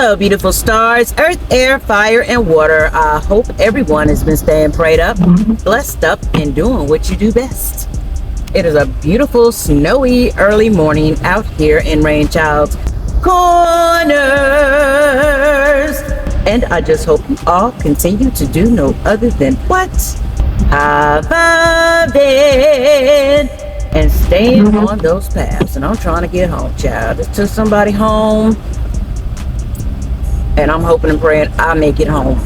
Hello, beautiful stars, earth, air, fire, and water. I hope everyone has been staying prayed up, blessed up, and doing what you do best. It is a beautiful, snowy, early morning out here in Rainchild's Corners. And I just hope you all continue to do no other than what? Have fun and staying on those paths. And I'm trying to get home, child. Just took somebody home. And I'm hoping and praying I make it home.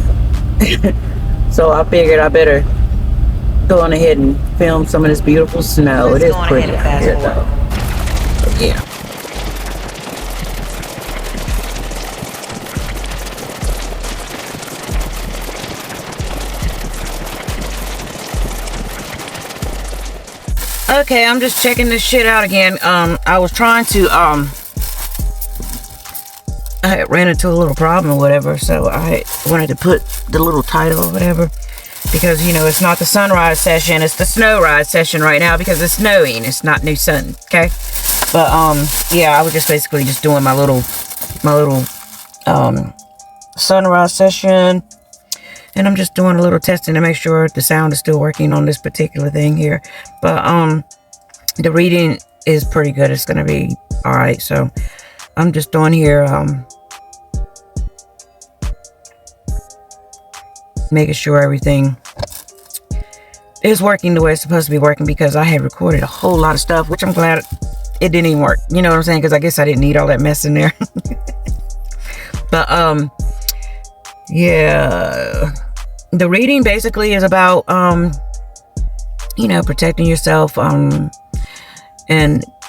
So I figured I better go on ahead and film some of this beautiful snow. It is pretty out here though. But yeah. Okay, I'm just checking this shit out again. I was trying to I ran into a little problem or whatever, so I wanted to put the little title or whatever, because you know it's not the sunrise session, it's the snow rise session right now because it's snowing, it's not new sun. Okay, but yeah, I was just basically just doing my little sunrise session, and I'm just doing a little testing to make sure the sound is still working on this particular thing here. But the reading is pretty good, it's gonna be all right. So I'm just on here making sure everything is working the way it's supposed to be working, because I had recorded a whole lot of stuff, which I'm glad it didn't even work. You know what I'm saying? Because I guess I didn't need all that mess in there. But yeah, the reading basically is about you know, protecting yourself and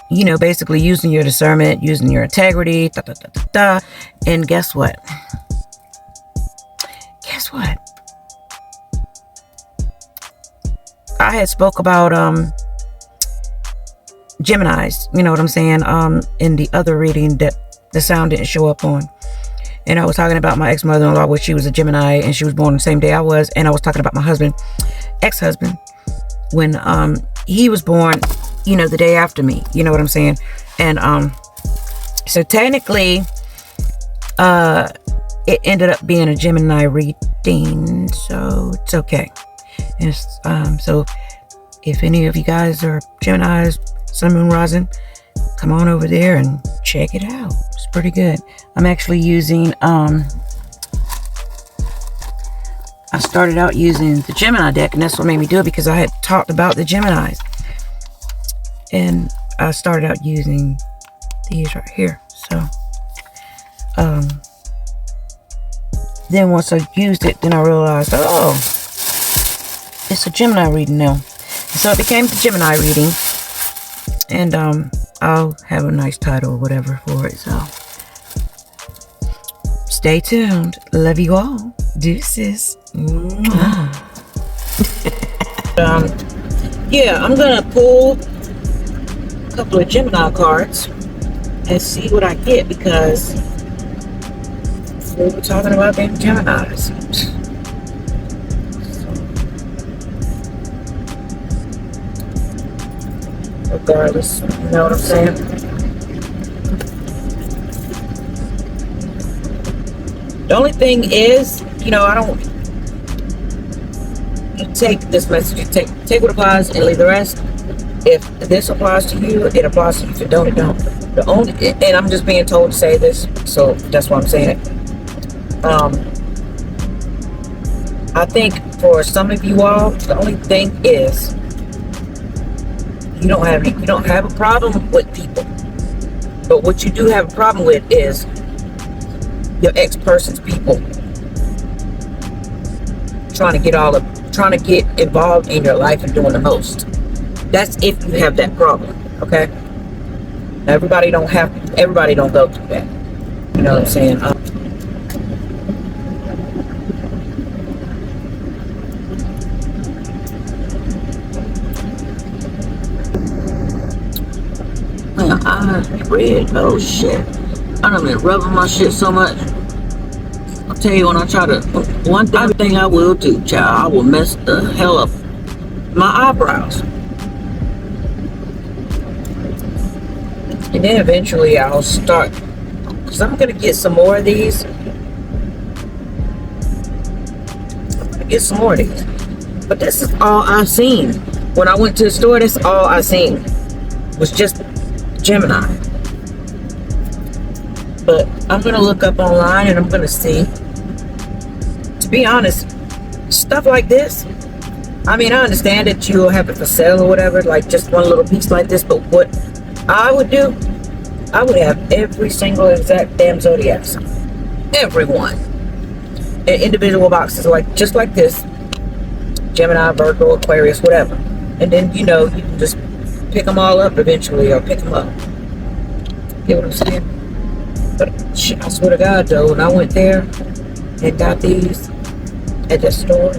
you know, basically using your discernment, using your integrity, and guess what? I had spoke about Geminis, you know what I'm saying, in the other reading that the sound didn't show up on. And I was talking about my ex-mother-in-law, which she was a Gemini, and she was born the same day I was. And I was talking about my husband, ex-husband, when he was born, you know, the day after me, you know what I'm saying. And so technically it ended up being a Gemini reading, so it's okay. And it's, so if any of you guys are Geminis, Sun, Moon, Rising, come on over there and check it out. It's pretty good. I'm actually using I started out using the Gemini deck, and that's what made me do it, because I had talked about the Geminis, and I started out using these right here. So then once I used it, then I realized, oh, it's a Gemini reading now. So it became the Gemini reading, and I'll have a nice title or whatever for it. So stay tuned. Love you all. Deuces. Yeah, I'm gonna pull a couple of Gemini cards and see what I get, because we were talking about being Geminis. Regardless, you know what I'm saying? The only thing is, you know, I don't, you take this message, you take what applies and leave the rest. If this applies to you, it applies to you. If it don't, it don't. The only, and I'm just being told to say this, so that's why I'm saying it. I think for some of you all, the only thing is, you don't have a problem with people, but what you do have a problem with is your ex-person's people trying to get involved in your life and doing the most. That's if you have that problem. Okay, now, everybody don't go through that, you know what I'm saying. I read, oh shit, I done been rubbing my shit so much. I'll tell you, when I try to, one thing I will do, child, I will mess the hell up my eyebrows. And then eventually I'll start, because I'm going to get some more of these get some more of these. But this is all I've seen. When I went to the store, that's all I seen was just Gemini. But I'm gonna look up online and I'm gonna see. To be honest, stuff like this, I mean, I understand that you'll have it for sale or whatever, like just one little piece like this, but what I would do, I would have every single exact damn zodiac sign. Everyone. In individual boxes, like just like this. Gemini, Virgo, Aquarius, whatever. And then, you know, you can just pick them all up eventually, or pick them up. Get what I'm saying? But I swear to God, though, when I went there and got these at the store,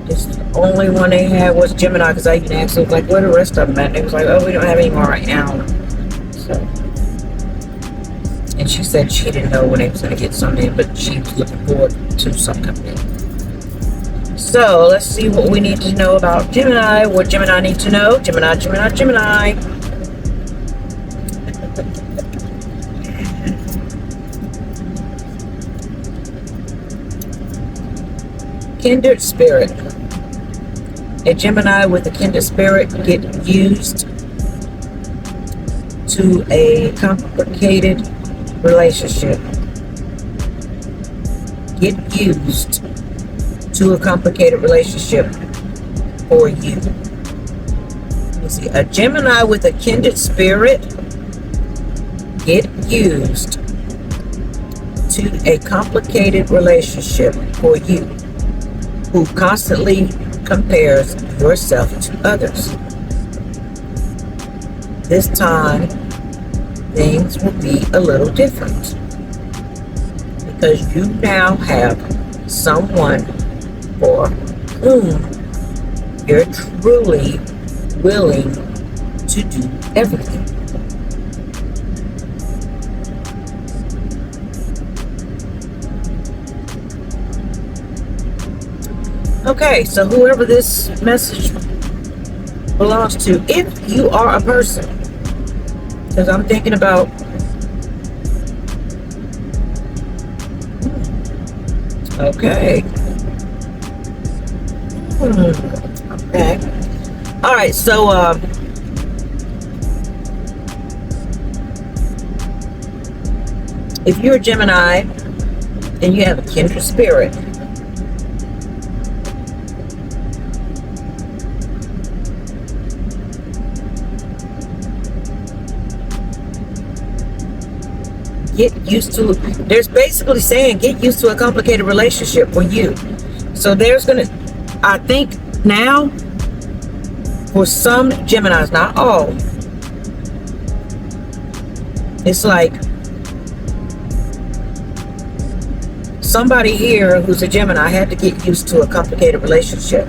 this only one they had was Gemini, because I even asked them, like, where the rest of them at? And they was like, oh, we don't have any more right now. So, and she said she didn't know when they was going to get some in, but she was looking forward to some coming in. So, let's see what we need to know about Gemini. What Gemini need to know? Gemini, Gemini, Gemini. Kindred spirit. A Gemini with a kindred spirit get used to a complicated relationship. Get used to a complicated relationship for you. You see, a Gemini with a kindred spirit get used to a complicated relationship for you, who constantly compares yourself to others. This time, things will be a little different because you now have someone for whom you're truly willing to do everything. Okay, so whoever this message belongs to, if you are a person, because I'm thinking about okay. Okay. All right, so if you're a Gemini and you have a kindred spirit, get used to, there's basically saying get used to a complicated relationship for you. So there's gonna, I think now, for some Geminis, not all, it's like somebody here who's a Gemini had to get used to a complicated relationship.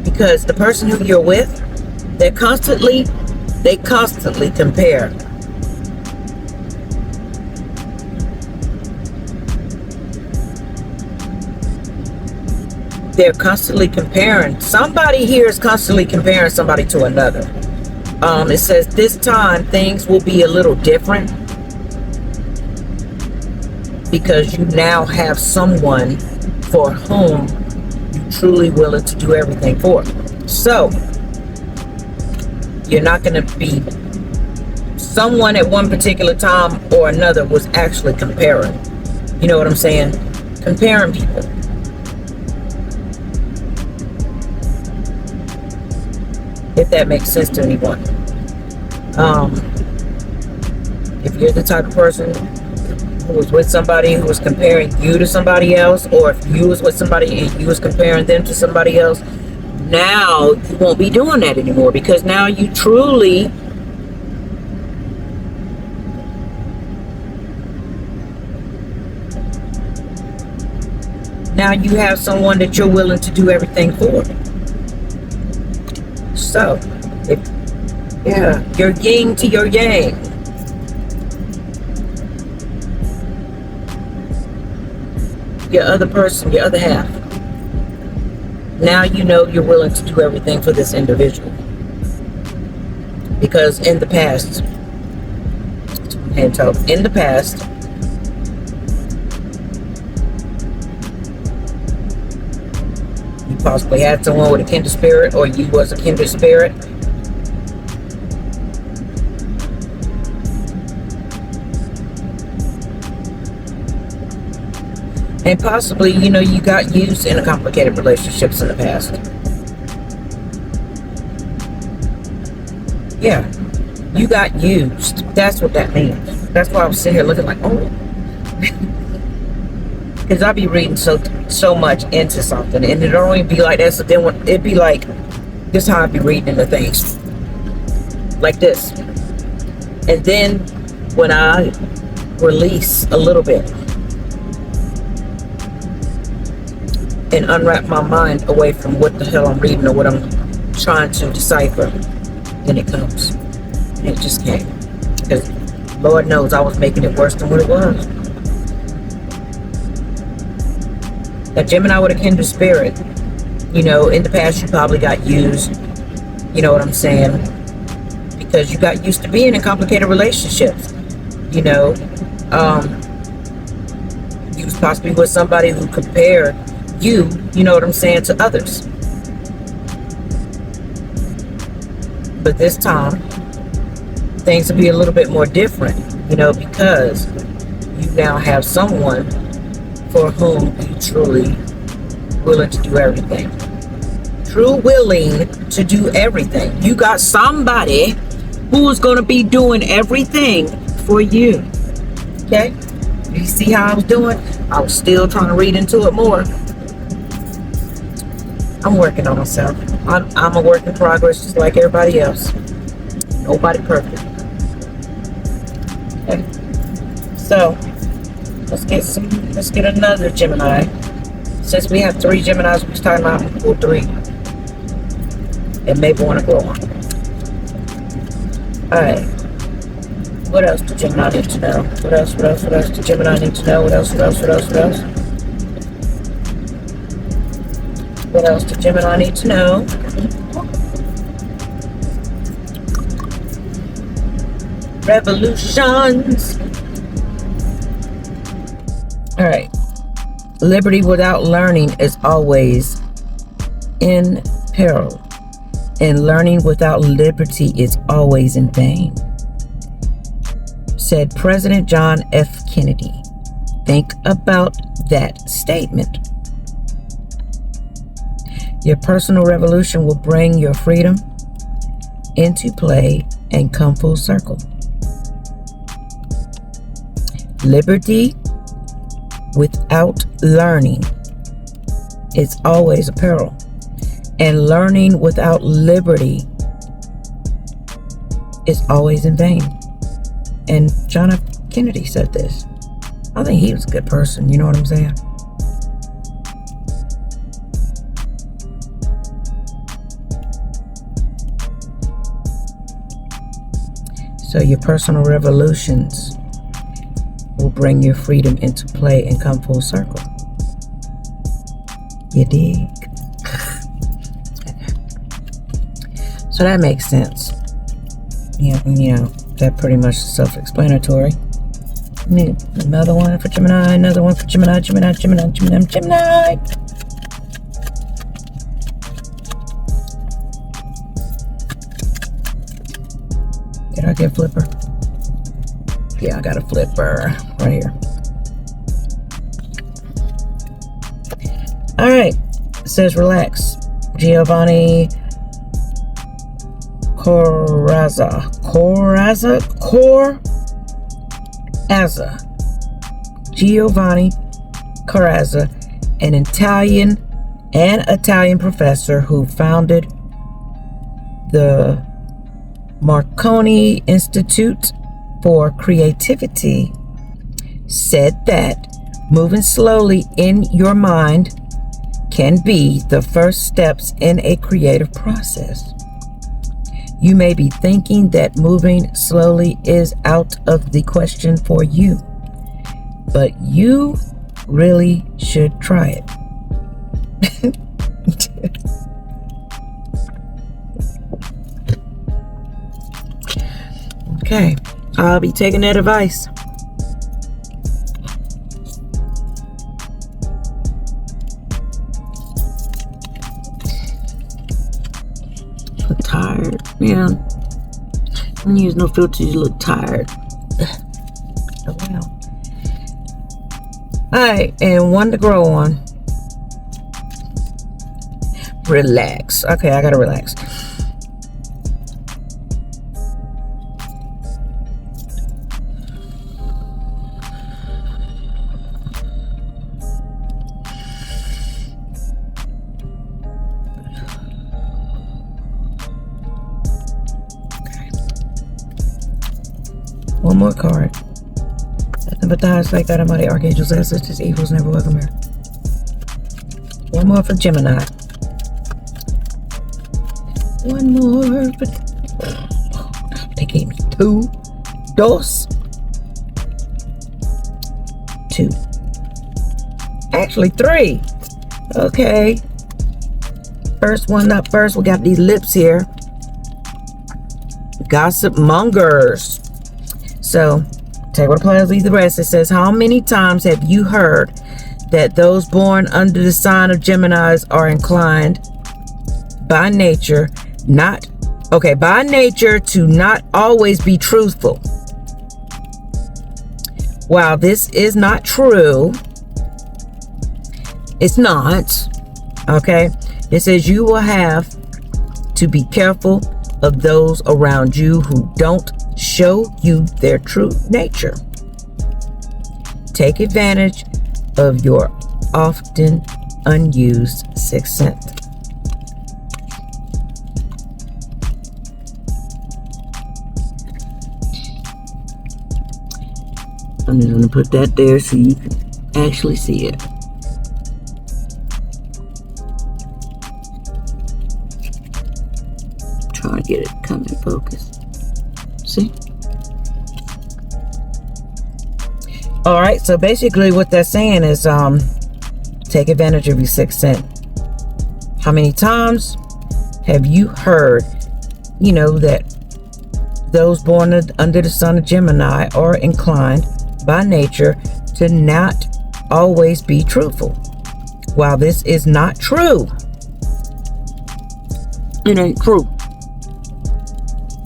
Because the person who you're with, they constantly compare. They're constantly comparing. Somebody here is constantly comparing somebody to another. It says this time things will be a little different because you now have someone for whom you're truly willing to do everything for. So you're not going to be someone at one particular time or another was actually comparing. You know what I'm saying? Comparing people. If that makes sense to anyone. If you're the type of person who was with somebody who was comparing you to somebody else, or if you was with somebody and you was comparing them to somebody else, now you won't be doing that anymore, because now you truly now you have someone that you're willing to do everything for. So, your yin to your yang. Your other person, your other half. Now you know you're willing to do everything for this individual. Because in the past, possibly had someone with a kindred spirit, or you was a kindred spirit. And possibly, you know, you got used in a complicated relationships in the past. Yeah, you got used. That's what that means. That's why I was sitting here looking like, oh. Because I be reading so much into something, and it don't even be like that. So then it'd be like, this is how I be reading into things. Like this. And then when I release a little bit and unwrap my mind away from what the hell I'm reading or what I'm trying to decipher, then it comes. And it just came. Because Lord knows I was making it worse than what it was. A Gemini with a kindred spirit, you know, in the past you probably got used, you know what I'm saying, because you got used to being in complicated relationships, you know. You was possibly with somebody who compared you know what I'm saying, to others. But this time, things will be a little bit more different, you know, because you now have someone for whom you truly willing to do everything. True willing to do everything. You got somebody who is going to be doing everything for you. Okay? You see how I was doing? I was still trying to read into it more. I'm working on myself. I'm a work in progress just like everybody else. Nobody perfect. Okay. So let's get another Gemini. Since we have 3 Geminis, we're talking about equal 3. And maybe want to grow on. Alright. What else do Gemini need to know? What else do Gemini need to know? What else? What else do Gemini need to know? Revolutions. Alright. Liberty without learning is always in peril. And learning without liberty is always in vain. Said President John F. Kennedy. Think about that statement. Your personal revolution will bring your freedom into play and come full circle. Liberty without learning is always a peril. And learning without liberty is always in vain. And John F. Kennedy said this. I think he was a good person, you know what I'm saying? So your personal revolutions will bring your freedom into play and come full circle. You dig? So that makes sense. Yeah, you know, that pretty much is self-explanatory. Another one for Gemini, another one for Gemini. Did I get a flipper? Yeah, I got a flipper right here. All right, it says relax. Giovanni Corazza, Giovanni Corazza, an Italian professor who founded the Marconi Institute for Creativity, said that moving slowly in your mind can be the first steps in a creative process. You may be thinking that moving slowly is out of the question for you, but you really should try it. Okay, I'll be taking that advice. tired. Yeah. When you use no filter, you look tired. Oh, wow. Alright, and one to grow on. Relax. Okay, I gotta relax. One more card. Nothing but the highest like God Almighty, archangels, ancestors, evils, never welcome here. One more for Gemini. One more for... They gave me 2. Dos. 2. Actually 3. Okay. First one up first. We got these lips here. Gossip mongers. So, take what applies, leave the rest. It says, how many times have you heard that those born under the sign of Geminis are inclined by nature to not always be truthful? While this is not true, it's not, okay? It says you will have to be careful of those around you who don't show you their true nature. Take advantage of your often unused sixth sense. I'm just going to put that there so you can actually see it. Trying to get it come in focus. See? All right, so basically what they're saying is take advantage of your sixth sense. How many times have you heard, that those born under the sign of Gemini are inclined by nature to not always be truthful? While this is not true, it ain't true.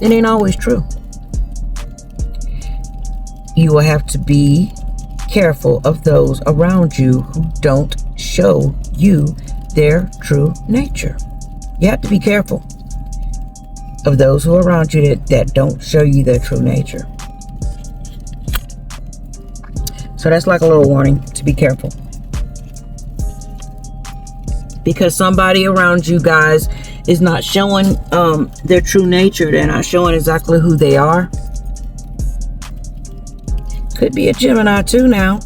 It ain't always true. You will have to be careful of those around you who don't show you their true nature. You have to be careful of those who are around you that don't show you their true nature. So that's like a little warning to be careful. Because somebody around you guys is not showing their true nature. They're not showing exactly who they are. Could be a Gemini too now,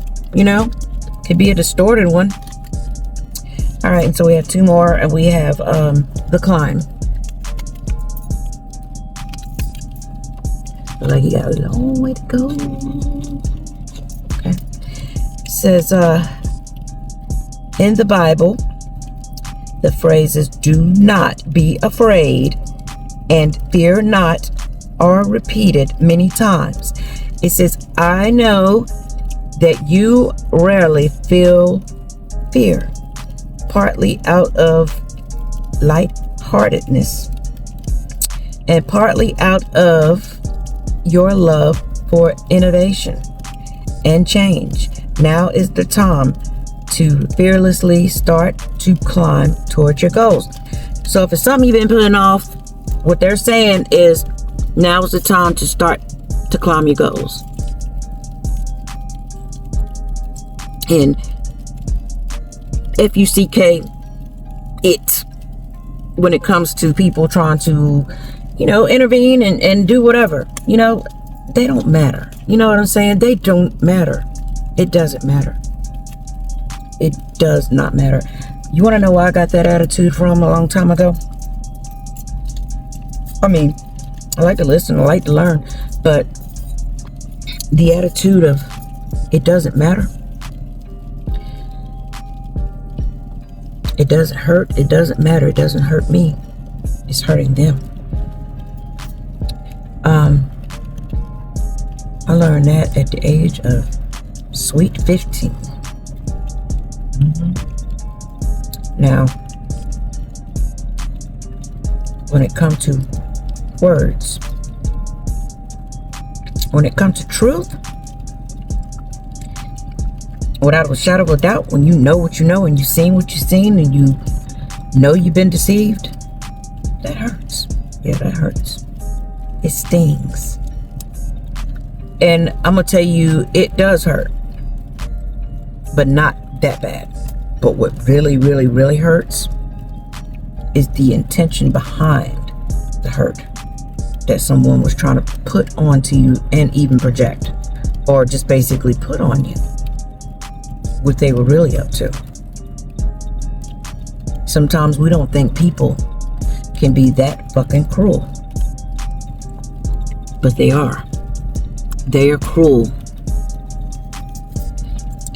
could be a distorted one. All right, and so we have 2 more, and we have the climb. Feel like you got a long way to go. Okay. It says in the Bible, the phrases "do not be afraid" and "fear not" are repeated many times. It says, I know that you rarely feel fear, partly out of lightheartedness and partly out of your love for innovation and change. Now is the time to fearlessly start to climb towards your goals. So if it's something you've been putting off, what they're saying is now is the time to start to climb your goals. And FUCK it when it comes to people trying to, intervene and do whatever. They don't matter. You know what I'm saying? They don't matter. It doesn't matter. It does not matter. You want to know where I got that attitude from a long time ago? I mean, I like to listen, I like to learn, but the attitude of it doesn't matter. It doesn't hurt. It doesn't matter. It doesn't hurt me. It's hurting them. I learned that at the age of sweet 15. Now, when it comes to words. When it comes to truth, without a shadow of a doubt, when you know what you know and you've seen what you've seen and you know you've been deceived, that hurts. Yeah, that hurts. It stings. And I'm going to tell you, it does hurt. But not that bad. But what really, really, really hurts is the intention behind the hurt that someone was trying to put onto you and even project, or just basically put on you what they were really up to. Sometimes we don't think people can be that fucking cruel, but they are. They are cruel.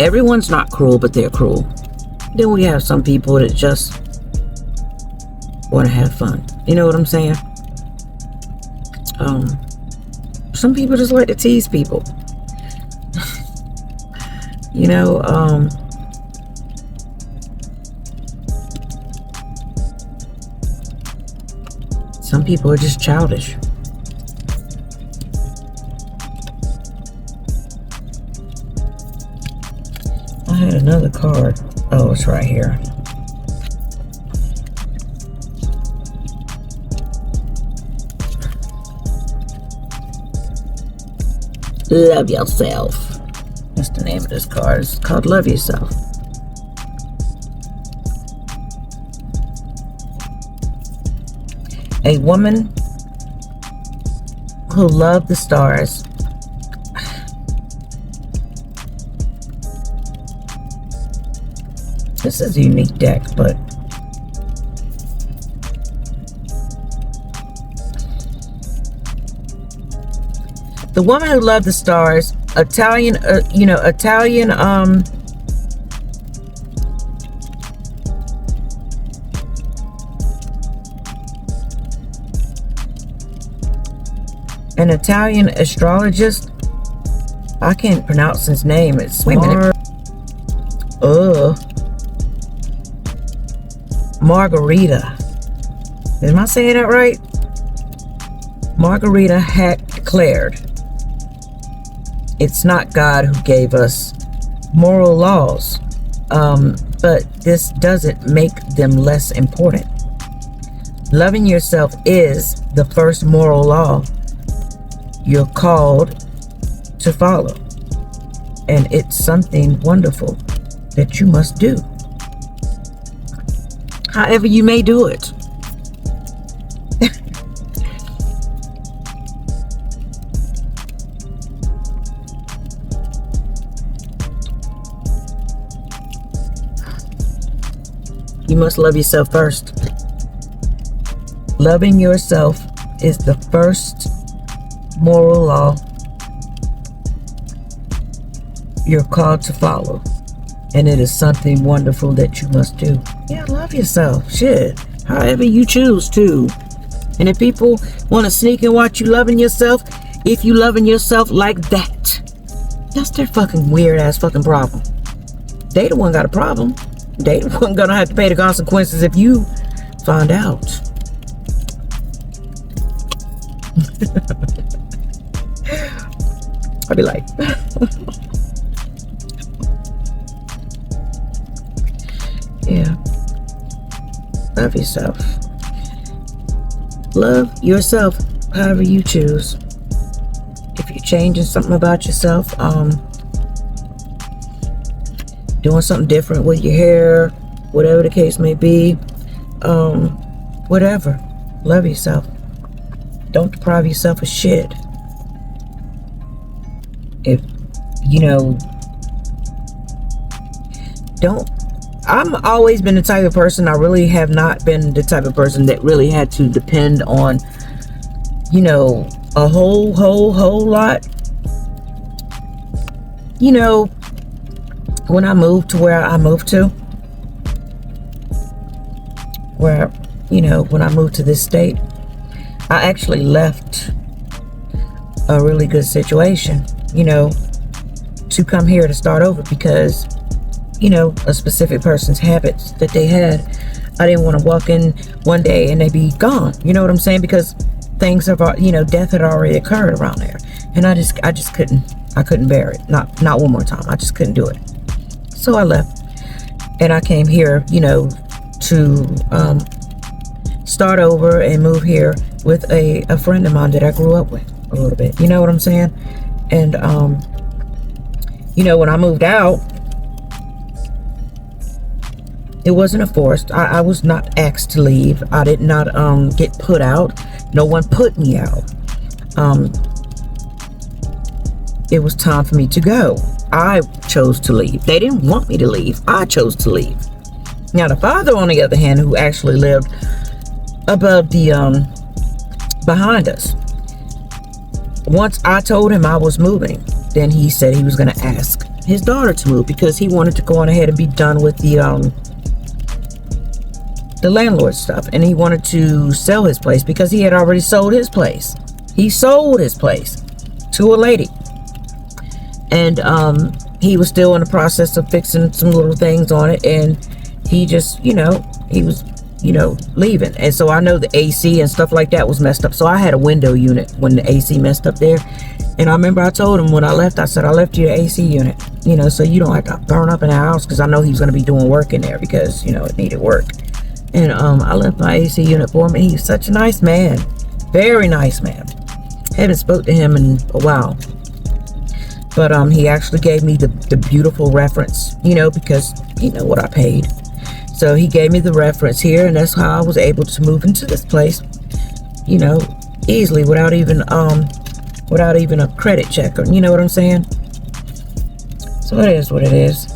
Everyone's not cruel, but they're cruel. Then we have some people that just want to have fun. You know what I'm saying? Some people just like to tease people. You know, some people are just childish. I had another card. Oh, it's right here. Love yourself. That's the name of this card. It's called Love Yourself. A woman who loved the stars. This is a unique deck, but the woman who loved the stars, Italian, an Italian astrologist. I can't pronounce his name. It's Margarita. Am I saying that right? Margarita had declared, it's not God who gave us moral laws, but this doesn't make them less important. Loving yourself is the first moral law you're called to follow, and it's something wonderful that you must do. However you may do it. You must love yourself first. Loving yourself is the first moral law you're called to follow, and it is something wonderful that you must do. Yeah, love yourself. Shit. However you choose to. And if people want to sneak and watch you loving yourself, if you loving yourself like that, that's their fucking weird ass fucking problem. They the one got a problem. They the one gonna have to pay the consequences if you find out. I'd be like, yeah. Love yourself. Love yourself however you choose. If you're changing something about yourself, doing something different with your hair, whatever the case may be, whatever. Love yourself. Don't deprive yourself of shit. If, I'm always been the type of person, I really have not been the type of person that really had to depend on, a whole lot. When I moved to where I moved to, when I moved to this state, I actually left a really good situation, to come here to start over because, a specific person's habits that they had. I didn't want to walk in one day and they be gone. You know what I'm saying? Because things have, death had already occurred around there. And I just couldn't bear it. Not one more time. I just couldn't do it. So I left. And I came here, to start over and move here with a friend of mine that I grew up with a little bit. You know what I'm saying? And, when I moved out, it wasn't a forced. I was not asked to leave. I did not get put out. No one put me out. It was time for me to go. I chose to leave. They didn't want me to leave. I chose to leave. Now the father, on the other hand, who actually lived above the behind us, once I told him I was moving, then he said he was going to ask his daughter to move because he wanted to go on ahead and be done with the landlord stuff, and he wanted to sell his place because he had already sold his place. He sold his place to a lady, and he was still in the process of fixing some little things on it, and he just, he was, leaving. And so I know the AC and stuff like that was messed up. So I had a window unit when the AC messed up there. And I remember I told him when I left, I said, I left you the AC unit, so you don't have to burn up in the house, because I know he was going to be doing work in there because, it needed work. And I left my AC unit for him, and he's such a nice man. Very nice man. Haven't spoke to him in a while. But he actually gave me the beautiful reference, because he know what I paid. So he gave me the reference here, and that's how I was able to move into this place, easily without even a credit check, or you know what I'm saying? So it is what it is.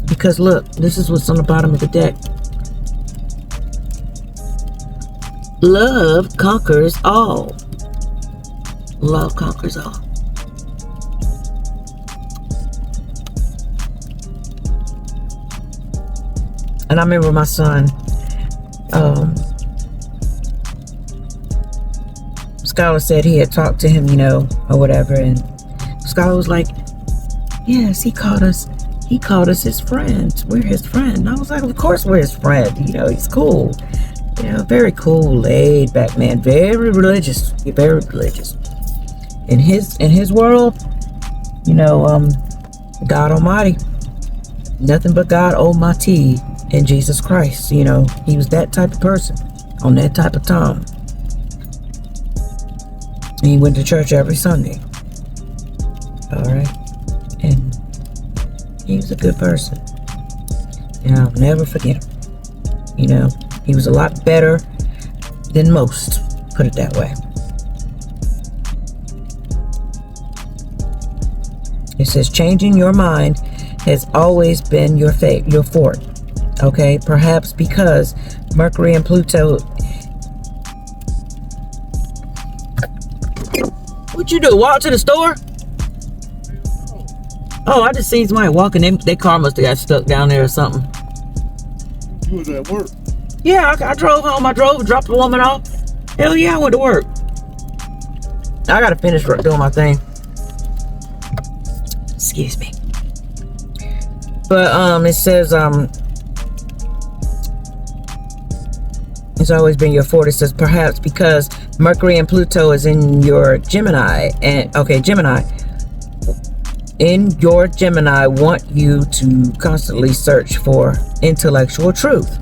Because look, this is what's on the bottom of the deck. Love conquers all. Love conquers all. And I remember my son, Skylar said he had talked to him, or whatever, and Skylar was like, yes, he called us his friend. We're his friend. And I was like, of course we're his friend. He's cool. Very cool, laid back man, very religious. Very religious. In his world, God Almighty, nothing but God Almighty and Jesus Christ. He was that type of person on that type of time. And he went to church every Sunday. All right, and he was a good person. And I'll never forget him. He was a lot better than most, put it that way. It says, changing your mind has always been your forte. Okay, perhaps because Mercury and Pluto. What you do? Walk to the store? Oh, I just seen somebody walking. Their car must have got stuck down there or something. You was at work? Yeah, I drove home. Dropped the woman off. Hell yeah, I went to work. I gotta finish doing my thing. Excuse me. But it says it's always been your forte. It says perhaps because Mercury and Pluto is in your Gemini, and Gemini. In your Gemini want you to constantly search for intellectual truth.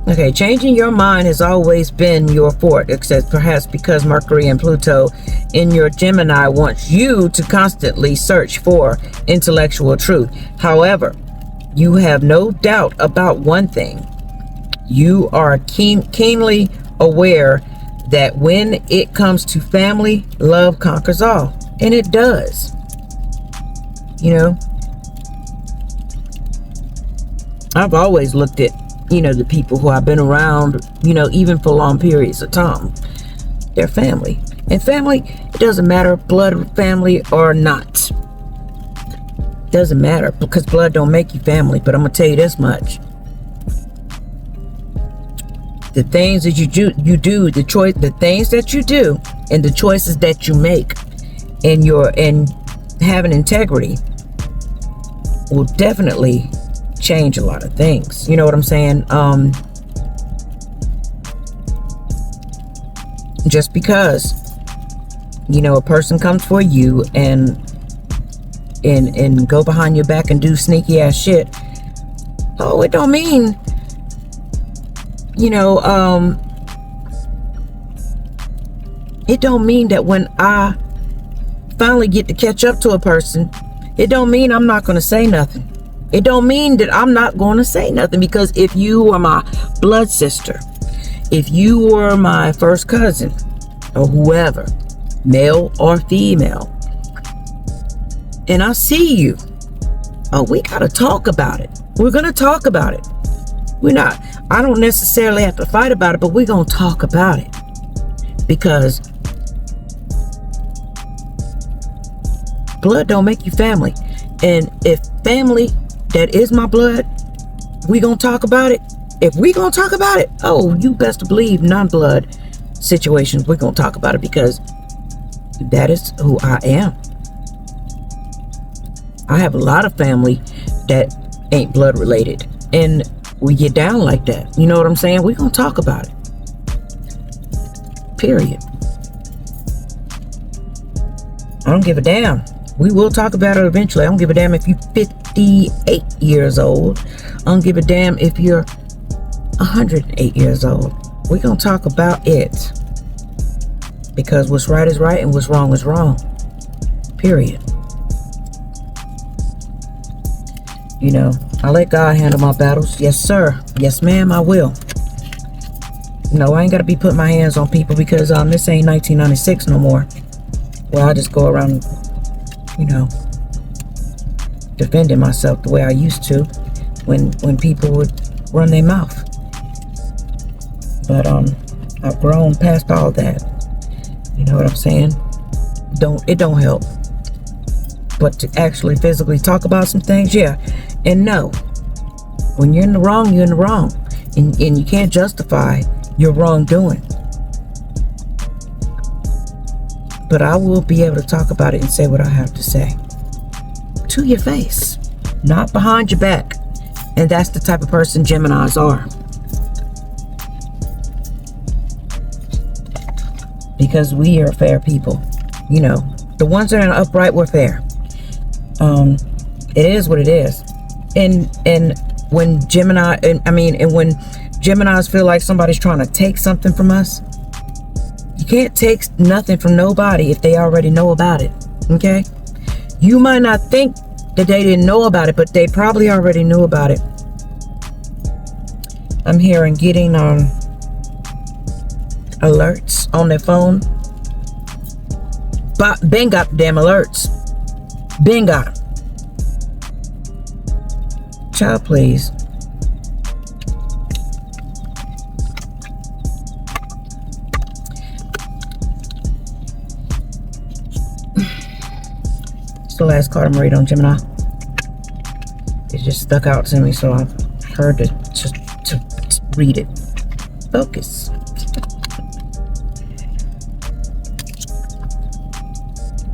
Okay, changing your mind has always been your forte. It says perhaps because Mercury and Pluto in your Gemini wants you to constantly search for intellectual truth. However, you have no doubt about one thing. You are keenly aware that when it comes to family, love conquers all. And it does. I've always looked at the people who I've been around, even for long periods of time, they're family. And family, it doesn't matter, blood family or not. Doesn't matter, because blood don't make you family. But I'm going to tell you this much. The things that you do, the things that you do, and the choices that you make, and having integrity will definitely change a lot of things. You know what I'm saying? just because, you know, a person comes for you and go behind your back and do sneaky ass shit, oh, it don't mean, you know, it don't mean that when I finally get to catch up to a person, it don't mean I'm not going to say nothing. It don't mean that I'm not going to say nothing, because if you were my blood sister, if you were my first cousin or whoever, male or female, and I see you, oh, we got to talk about it. We're going to talk about it. I don't necessarily have to fight about it, but we're going to talk about it, because blood don't make you family. And if family that is my blood, we gonna talk about it. If we gonna talk about it, oh, you best to believe non-blood situations, we're gonna talk about it, because that is who I am. I have a lot of family that ain't blood related, and we get down like that. You know what I'm saying? We're gonna talk about it. Period. I don't give a damn. We will talk about it eventually. I don't give a damn if you're 58 years old. I don't give a damn if you're 108 years old. We're going to talk about it. Because what's right is right and what's wrong is wrong. Period. You know, I let God handle my battles. Yes, sir. Yes, ma'am, I will. No, I ain't got to be putting my hands on people, because this ain't 1996 no more. Well, I just go around, you know, defending myself the way I used to when people would run their mouth. But I've grown past all that. You know what I'm saying? It don't help. But to actually physically talk about some things, yeah. And no, when you're in the wrong, you're in the wrong, and you can't justify your wrongdoing. But I will be able to talk about it and say what I have to say. To your face. Not behind your back. And that's the type of person Geminis are. Because we are fair people. You know, the ones that are upright, we're fair. It is what it is. And when when Geminis feel like somebody's trying to take something from us, you can't take nothing from nobody if they already know about it. Okay? You might not think that they didn't know about it, but they probably already knew about it. I'm hearing getting alerts on their phone. But Ben got the damn alerts. Ben got them. Child, please. It's the last card I'm reading on Gemini. It just stuck out to me, so I've heard to read it. Focus.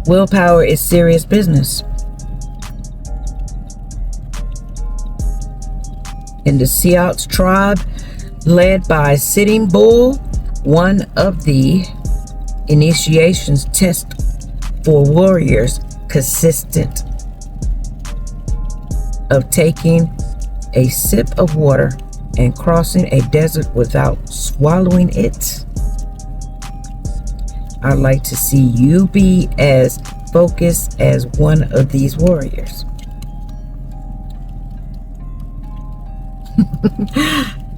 Willpower is serious business. In the Sioux tribe, led by Sitting Bull, one of the initiations test for warriors consistent of taking a sip of water and crossing a desert without swallowing it. I'd like to see you be as focused as one of these warriors.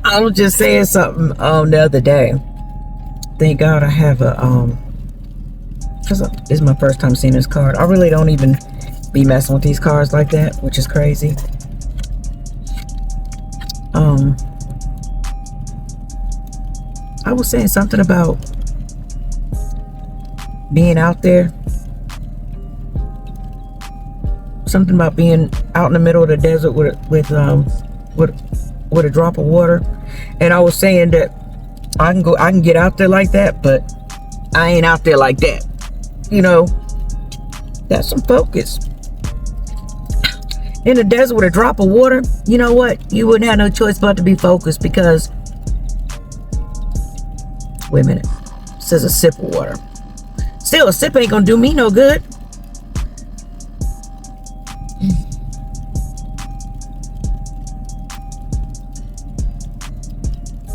I was just saying something the other day. Thank God I have a because this is my first time seeing this card. I really don't even be messing with these cards like that, which is crazy. I was saying something about being out there. Something about being out in the middle of the desert with a drop of water. And I was saying that I can get out there like that, but I ain't out there like that. You know, that's some focus. In the desert with a drop of water, you know what? You wouldn't have no choice but to be focused, because wait a minute. says a sip of water. Still, a sip ain't gonna do me no good.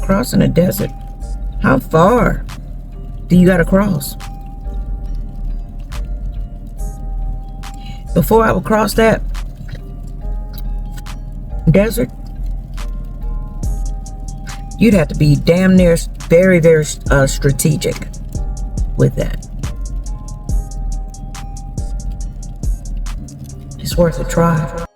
Crossing a desert. How far do you gotta cross? Before I would cross that desert, you'd have to be damn near very, very strategic with that. It's worth a try.